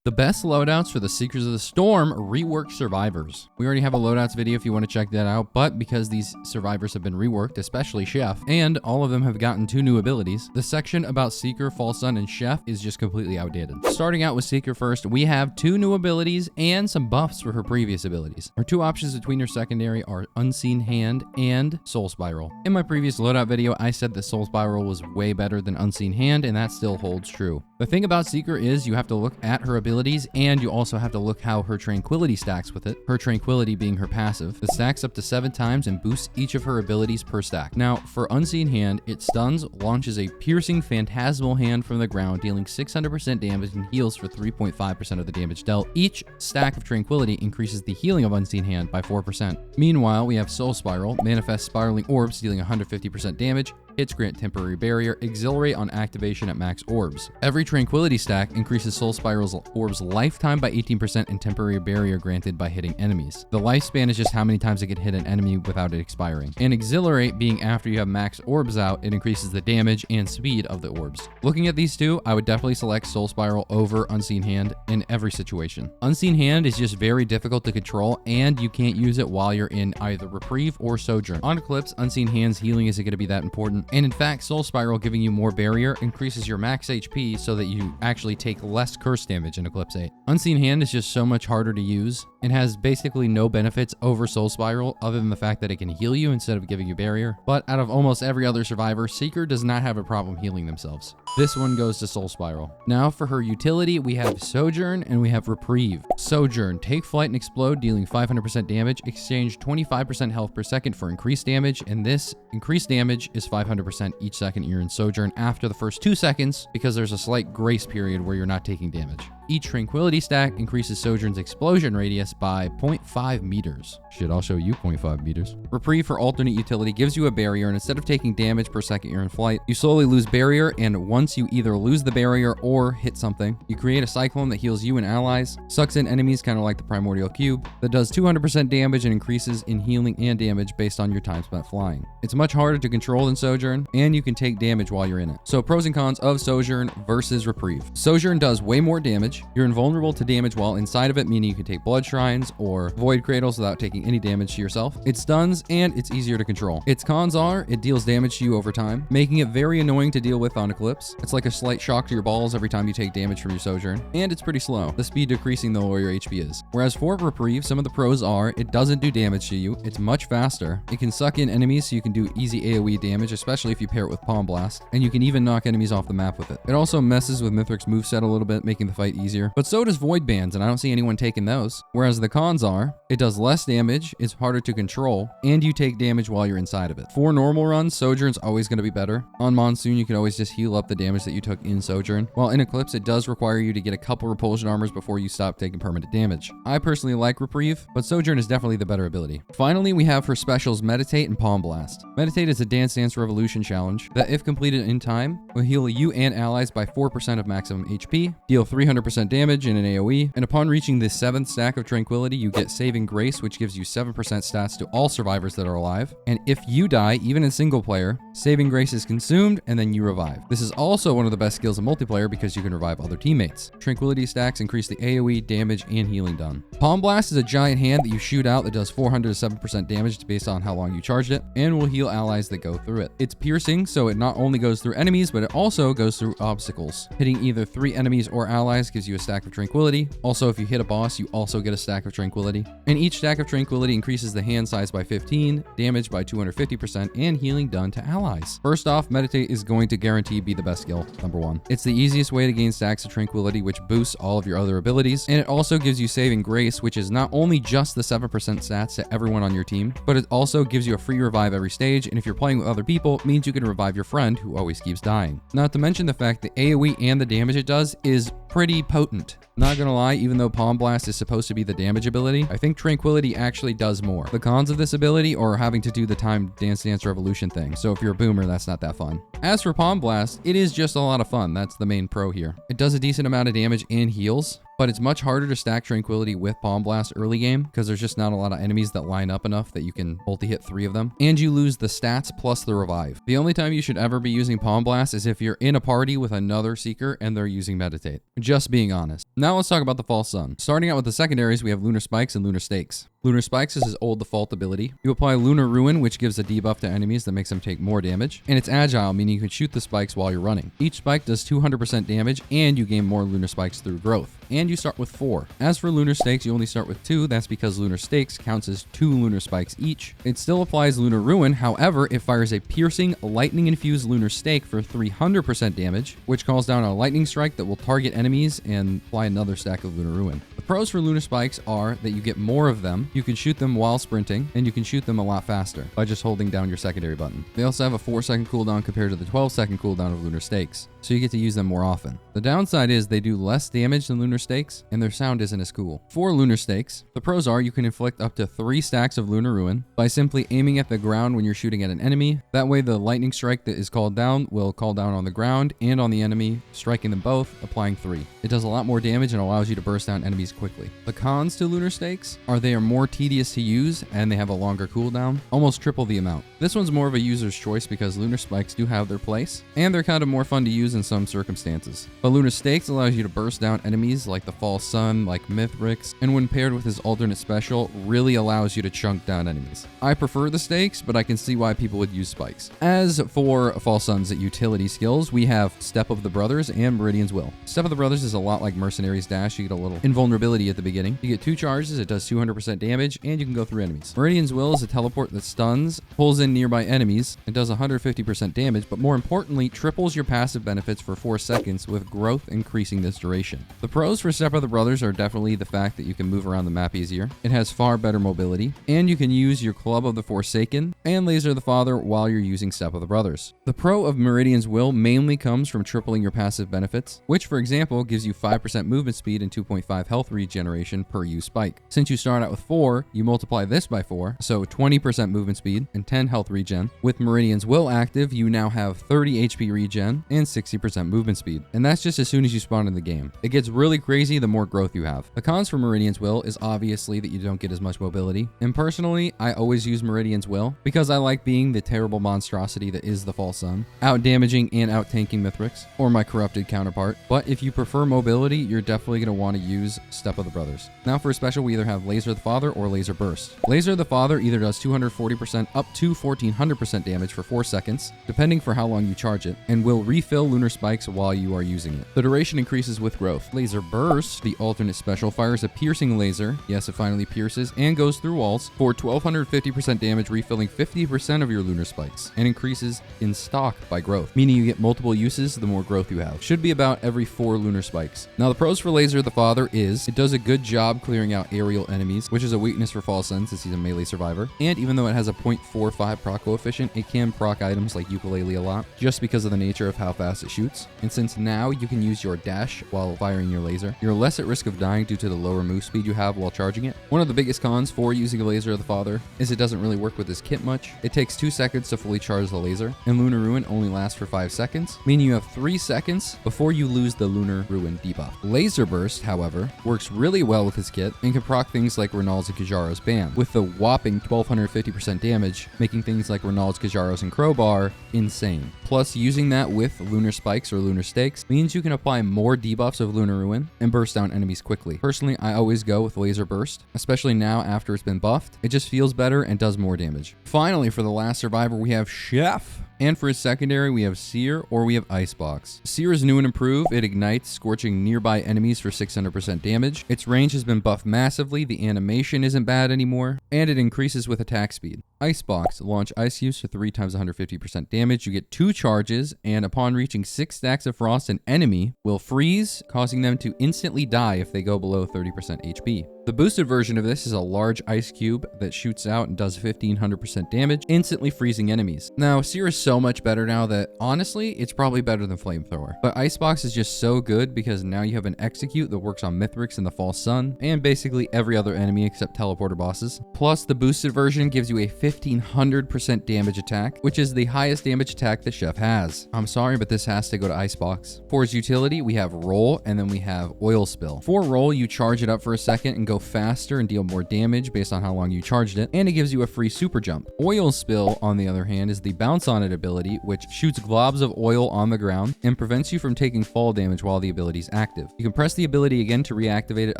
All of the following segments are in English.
The best loadouts for the Seekers of the Storm reworked survivors. We already have a loadouts video if you want to check that out, but because these survivors have been reworked, especially Chef, and all of them have gotten 2 new abilities, the section about Seeker, False Sun, and Chef is just completely outdated. Starting out with Seeker first, we have 2 new abilities and some buffs for her previous abilities. Her 2 options between her secondary are Unseen Hand and Soul Spiral. In my previous loadout video, I said that Soul Spiral was way better than Unseen Hand, and that still holds true. The thing about Seeker is you have to look at her abilities, and you also have to look how her Tranquility stacks with it. Her Tranquility being her passive. It stacks up to 7 times and boosts each of her abilities per stack. Now, for Unseen Hand, it stuns, launches a piercing phantasmal hand from the ground, dealing 600% damage and heals for 3.5% of the damage dealt. Each stack of Tranquility increases the healing of Unseen Hand by 4%. Meanwhile, we have Soul Spiral, manifest spiraling orbs, dealing 150% damage, hits grant temporary barrier, exhilarate on activation at max orbs. Every Tranquility stack increases Soul Spiral's orbs lifetime by 18% and temporary barrier granted by hitting enemies. The lifespan is just how many times it can hit an enemy without it expiring. And exhilarate being after you have max orbs out, it increases the damage and speed of the orbs. Looking at these 2, I would definitely select Soul Spiral over Unseen Hand in every situation. Unseen Hand is just very difficult to control, and you can't use it while you're in either Reprieve or Sojourn. On Eclipse, Unseen Hand's healing isn't going to be that important. And in fact, Soul Spiral giving you more barrier increases your max HP so that you actually take less curse damage in Eclipse 8. Unseen Hand is just so much harder to use and has basically no benefits over Soul Spiral other than the fact that it can heal you instead of giving you barrier. But out of almost every other survivor, Seeker does not have a problem healing themselves. This one goes to Soul Spiral. Now for her utility, we have Sojourn and we have Reprieve. Sojourn, take flight and explode, dealing 500% damage, exchange 25% health per second for increased damage, and this increased damage is 500% each second you're in Sojourn after the first 2 seconds because there's a slight grace period where you're not taking damage. Each Tranquility stack increases Sojourn's explosion radius by 0.5 meters. Shit, I'll show you 0.5 meters. Reprieve for alternate utility gives you a barrier, and instead of taking damage per second you're in flight, you slowly lose barrier, and once you either lose the barrier or hit something, you create a cyclone that heals you and allies, sucks in enemies kind of like the Primordial Cube, that does 200% damage and increases in healing and damage based on your time spent flying. It's much harder to control than Sojourn, and you can take damage while you're in it. So pros and cons of Sojourn versus Reprieve. Sojourn does way more damage. You're invulnerable to damage while inside of it, meaning you can take Blood Shrines or Void Cradles without taking any damage to yourself. It stuns, and it's easier to control. Its cons are, it deals damage to you over time, making it very annoying to deal with on Eclipse. It's like a slight shock to your balls every time you take damage from your Sojourn, and it's pretty slow, the speed decreasing the lower your HP is. Whereas for Reprieve, some of the pros are, it doesn't do damage to you, it's much faster, it can suck in enemies so you can do easy AoE damage, especially if you pair it with Palm Blast, and you can even knock enemies off the map with it. It also messes with Mithric's moveset a little bit, making the fight easier, but so does Void Bands, and I don't see anyone taking those. Whereas the cons are, it does less damage, it's harder to control, and you take damage while you're inside of it. For normal runs, Sojourn's always going to be better. On Monsoon, you can always just heal up the damage that you took in Sojourn, while in Eclipse, it does require you to get a couple repulsion armors before you stop taking permanent damage. I personally like Reprieve, but Sojourn is definitely the better ability. Finally, we have her specials Meditate and Palm Blast. Meditate is a Dance Dance Revolution challenge that, if completed in time, will heal you and allies by 4% of maximum HP, deal 300% damage in an AoE, and upon reaching the 7th stack of Tranquility, you get Saving Grace, which gives you 7% stats to all survivors that are alive. And if you die, even in single player, Saving Grace is consumed and then you revive. This is also one of the best skills in multiplayer because you can revive other teammates. Tranquility stacks increase the AoE, damage, and healing done. Palm Blast is a giant hand that you shoot out that does 400 to 7% damage based on how long you charged it, and will heal allies that go through it. It's piercing, so it not only goes through enemies, but it also goes through obstacles. Hitting either 3 enemies or allies gives you a stack of Tranquility. Also, if you hit a boss, you also get a stack of Tranquility. And each stack of Tranquility increases the hand size by 15, damage by 250%, and healing done to allies. First off, Meditate is going to guarantee be the best skill, number 1. It's the easiest way to gain stacks of Tranquility, which boosts all of your other abilities, and it also gives you Saving Grace, which is not only just the 7% stats to everyone on your team, but it also gives you a free revive every stage, and if you're playing with other people, it means you can revive your friend who always keeps dying. Not to mention the fact that AoE and the damage it does is pretty potent. Not gonna lie, even though Palm Blast is supposed to be the damage ability, I think Tranquility actually does more. The cons of this ability are having to do the timed Dance Dance Revolution thing, so if you're a boomer, that's not that fun. As for Palm Blast, it is just a lot of fun. That's the main pro here. It does a decent amount of damage and heals, but it's much harder to stack Tranquility with Palm Blast early game because there's just not a lot of enemies that line up enough that you can multi-hit 3 of them. And you lose the stats plus the revive. The only time you should ever be using Palm Blast is if you're in a party with another Seeker and they're using Meditate. Just being honest. Now let's talk about the False Sun. Starting out with the secondaries, we have Lunar Spikes and Lunar Stakes. Lunar Spikes is his old default ability. You apply Lunar Ruin, which gives a debuff to enemies that makes them take more damage. And it's agile, meaning you can shoot the spikes while you're running. Each spike does 200% damage, and you gain more Lunar Spikes through growth. And you start with 4. As for Lunar Stakes, you only start with 2. That's because Lunar Stakes counts as 2 Lunar Spikes each. It still applies Lunar Ruin, however, it fires a piercing, lightning-infused Lunar Stake for 300% damage, which calls down a lightning strike that will target enemies and apply another stack of Lunar Ruin. The pros for Lunar Spikes are that you get more of them, you can shoot them while sprinting, and you can shoot them a lot faster by just holding down your secondary button. They also have a 4-second cooldown compared to the 12-second cooldown of Lunar Stakes, so you get to use them more often. The downside is they do less damage than Lunar Stakes, and their sound isn't as cool. For Lunar Stakes, the pros are you can inflict up to 3 stacks of Lunar Ruin by simply aiming at the ground when you're shooting at an enemy. That way the lightning strike that is called down will call down on the ground and on the enemy, striking them both, applying 3. It does a lot more damage and allows you to burst down enemies quickly. The cons to Lunar Stakes are they are more tedious to use and they have a longer cooldown, almost triple the amount. This one's more of a user's choice because Lunar Spikes do have their place, and they're kind of more fun to use in some circumstances. But Lunar Stakes allows you to burst down enemies like the False Sun, like Mithrix, and when paired with his alternate special, really allows you to chunk down enemies. I prefer the Stakes, but I can see why people would use Spikes. As for False Sun's utility skills, we have Step of the Brothers and Meridian's Will. Step of the Brothers is a lot like Mercenary's Dash. You get a little invulnerability at the beginning. You get 2 charges, it does 200% damage, and you can go through enemies. Meridian's Will is a teleport that stuns, pulls in nearby enemies, it does 150% damage, but more importantly, triples your passive benefits for 4 seconds with growth increasing this duration. The pros for Step of the Brothers are definitely the fact that you can move around the map easier, it has far better mobility, and you can use your Club of the Forsaken and Laser the Father while you're using Step of the Brothers. The pro of Meridian's Will mainly comes from tripling your passive benefits, which for example gives you 5% movement speed and 2.5 health regeneration per use spike. Since you start out with 4, you multiply this by 4, so 20% movement speed and 10 health regen. With Meridian's Will active, you now have 30 HP regen and 60% movement speed, and that's just as soon as you spawn in the game. It gets really crazy the more growth you have. The cons for Meridian's Will is obviously that you don't get as much mobility, and personally, I always use Meridian's Will because I like being the terrible monstrosity that is the False Sun, out-damaging and out-tanking Mithrix, or my corrupted counterpart. But if you prefer mobility, you're definitely going to want to use Step of the Brothers. Now for a special, we either have Laser the Father or Laser Burst. Laser the Father either does 240% up to 1400% damage for 4 seconds, depending for how long you charge it, and will refill Lunar Spikes while you are using it. The duration increases with growth. Laser Burst, the alternate special, fires a piercing laser, yes it finally pierces, and goes through walls for 1250% damage, refilling 50% of your Lunar Spikes, and increases in stock by growth, meaning you get multiple uses the more growth you have. Should be about every 4 Lunar Spikes. Now the pros for Laser the Father is it does a good job clearing out aerial enemies, which is a weakness for False Sun since he's a melee survivor, and even though it has a 0.45 proc coefficient, it can proc items like Ukulele a lot, just because of the nature of how fast it shoots. And since now you can use your dash while firing your laser, you're less at risk of dying due to the lower move speed you have while charging it. One of the biggest cons for using a Laser of the Father is it doesn't really work with this kit much. It takes 2 seconds to fully charge the laser, and Lunar Ruin only lasts for 5 seconds, meaning you have 3 seconds before you lose the Lunar Ruin debuff. Laser Burst, however, works really well with his kit and can proc things like Ronald's and Kajaro's Bam, with the whopping 1250% damage, making things like Ronald's, Kajaro's, and Crowbar insane. Plus, using that with Lunar Spikes or Lunar Stakes means you can apply more debuffs of Lunar Ruin and burst down enemies quickly. Personally, I always go with Laser Burst, especially now after it's been buffed. It just feels better and does more damage. Finally, for the last survivor, we have Chef. And for his secondary, we have Seer or we have Icebox. Seer is new and improved. It ignites, scorching nearby enemies for 600% damage. Its range has been buffed massively, the animation isn't bad anymore, and it increases with attack speed. Icebox, launch Ice Cubes for 3 times 150% damage. You get 2 charges, and upon reaching 6 stacks of frost, an enemy will freeze, causing them to instantly die if they go below 30% HP. The boosted version of this is a large ice cube that shoots out and does 1500% damage, instantly freezing enemies. Now, Seer is so much better now that, honestly, it's probably better than Flamethrower. But Icebox is just so good because now you have an execute that works on Mithrix and the False Sun, and basically every other enemy except teleporter bosses. Plus, the boosted version gives you a 1500% damage attack, which is the highest damage attack that Chef has. I'm sorry, but this has to go to Icebox. For his utility, we have Roll, and then we have Oil Spill. For Roll, you charge it up for a second and go faster and deal more damage based on how long you charged it, and it gives you a free super jump. Oil Spill, on the other hand, is the Bounce On It ability, which shoots globs of oil on the ground and prevents you from taking fall damage while the ability is active. You can press the ability again to reactivate it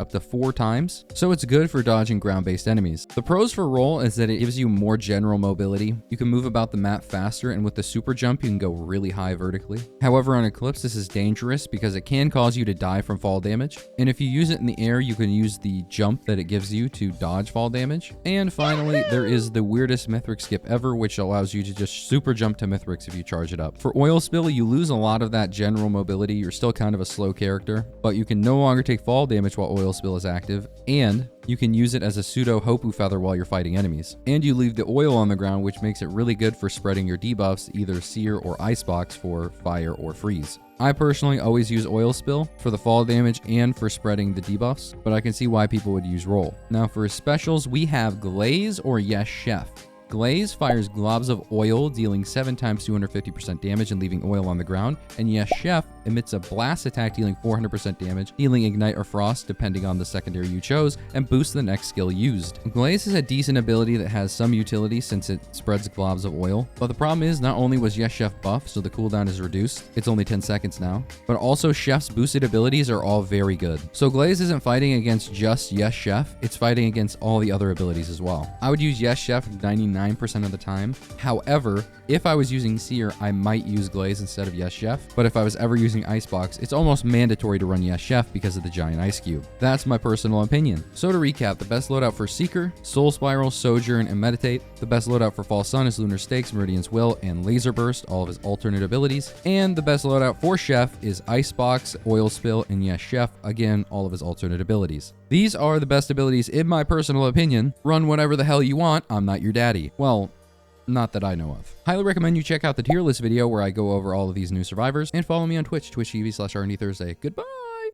up to 4 times, so it's good for dodging ground-based enemies. The pros for Roll is that it gives you more general mobility. You can move about the map faster, and with the super jump, you can go really high vertically. However, on Eclipse, this is dangerous because it can cause you to die from fall damage, and if you use it in the air, you can use the jump that it gives you to dodge fall damage. And finally, there is the weirdest Mythic skip ever, which allows you to just super jump to Mythics if you charge it up. For Oil Spill, you lose a lot of that general mobility. You're still kind of a slow character, but you can no longer take fall damage while Oil Spill is active, and you can use it as a pseudo Hopu Feather while you're fighting enemies. And you leave the oil on the ground, which makes it really good for spreading your debuffs, either Seer or Icebox for fire or freeze. I personally always use Oil Spill for the fall damage and for spreading the debuffs, but I can see why people would use Roll. Now for his specials, we have Glaze or Yes Chef. Glaze fires globs of oil, dealing 7 times 250% damage and leaving oil on the ground. And Yes Chef emits a blast attack dealing 400% damage, healing Ignite or Frost depending on the secondary you chose, and boosts the next skill used. Glaze is a decent ability that has some utility since it spreads globs of oil, but the problem is not only was Yes Chef buff, so the cooldown is reduced, it's only 10 seconds now, but also Chef's boosted abilities are all very good. So Glaze isn't fighting against just Yes Chef, it's fighting against all the other abilities as well. I would use Yes Chef 99% of the time. However, if I was using Seer, I might use Glaze instead of Yes Chef, but if I was ever using Icebox, it's almost mandatory to run Yes Chef because of the giant ice cube. That's my personal opinion. So to recap, the best loadout for Seeker, Soul Spiral, Sojourn, and Meditate. The best loadout for False Sun is Lunar Stakes, Meridian's Will, and Laser Burst, all of his alternate abilities. And the best loadout for Chef is Icebox, Oil Spill, and Yes Chef, again, all of his alternate abilities. These are the best abilities in my personal opinion. Run whatever the hell you want, I'm not your daddy. Well, not that I know of. Highly recommend you check out the tier list video where I go over all of these new survivors, and follow me on Twitch, twitch.tv/RNDThursday. Goodbye!